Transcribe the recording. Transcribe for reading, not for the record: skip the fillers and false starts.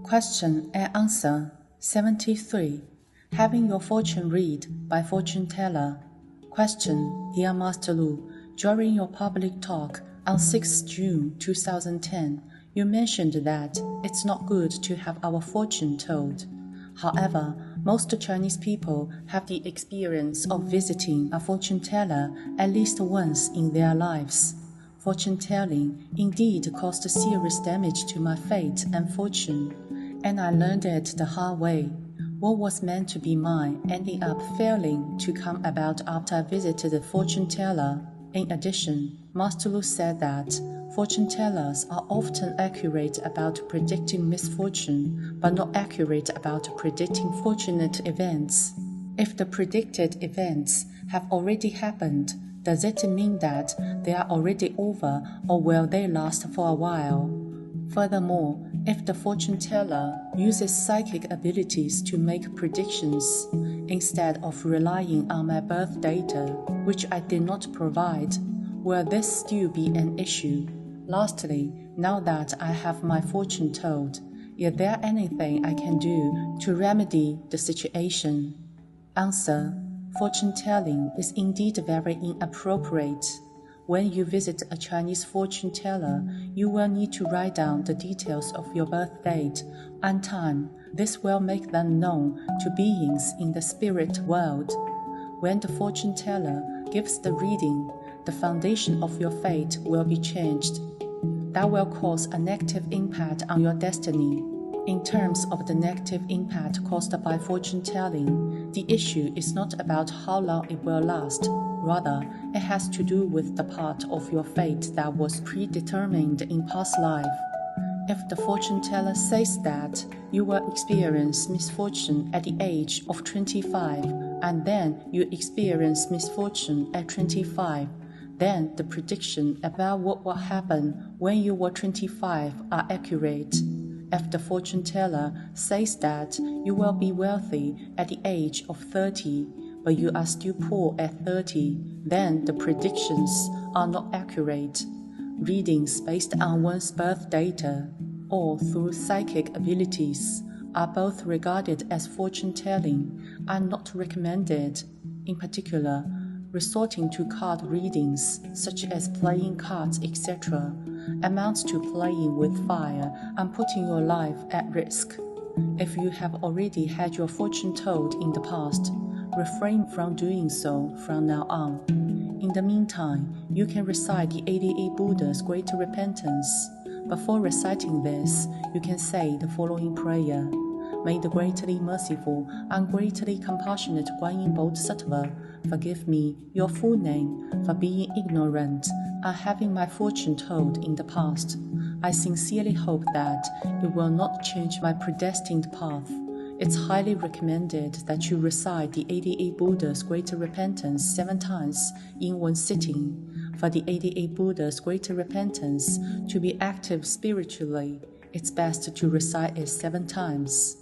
Question and answer 73. Having your fortune read by fortune teller. Question, Dear Masterlu, during your public talk on 6 June 2010, you mentioned that it's not good to have our fortune told. However, most Chinese people have the experience of visiting a fortune teller at least once in their lives. Fortune telling indeed caused serious damage to my fate and fortune, and I learned it the hard way. What was meant to be mine ended up failing to come about after I visited the fortune teller. In addition, Masterlu said that fortune tellers are often accurate about predicting misfortune, but not accurate about predicting fortunate events. If the predicted events have already happened, does it mean that they are already over, or will they last for a while? Furthermore, if the fortune teller uses psychic abilities to make predictions, instead of relying on my birth data, which I did not provide, will this still be an issue? Lastly, now that I have my fortune told, is there anything I can do to remedy the situation? Answer. Fortune telling is indeed very inappropriate. When you visit a Chinese fortune teller, you will need to write down the details of your birth date and time. This will make them known to beings in the spirit world. When the fortune teller gives the reading, the foundation of your fate will be changed. That will cause a negative impact on your destiny. In terms of the negative impact caused by fortune telling, the issue is not about how long it will last. Rather, it has to do with the part of your fate that was predetermined in past life. If the fortune teller says that you will experience misfortune at the age of 25, and then you experience misfortune at 25, then the prediction about what will happen when you were 25 are accurate. If the fortune teller says that you will be wealthy at the age of 30, but you are still poor at 30, then the predictions are not accurate. Readings based on one's birth data or through psychic abilities are both regarded as fortune telling and not recommended. In particular, resorting to card readings, such as playing cards, etc., amounts to playing with fire and putting your life at risk. If you have already had your fortune told in the past, refrain from doing so from now on. In the meantime, you can recite the 88 Buddha's Great Repentance. Before reciting this, you can say the following prayer. May the greatly merciful and greatly compassionate Guanyinpusa forgive me, your full name, for being ignorant and having my fortune told in the past. I sincerely hope that it will not change my predestined path. It's highly recommended that you recite the 88 Buddha's Great Repentance 7 times in one sitting. For the 88 Buddha's Great Repentance to be active spiritually, it's best to recite it 7 times.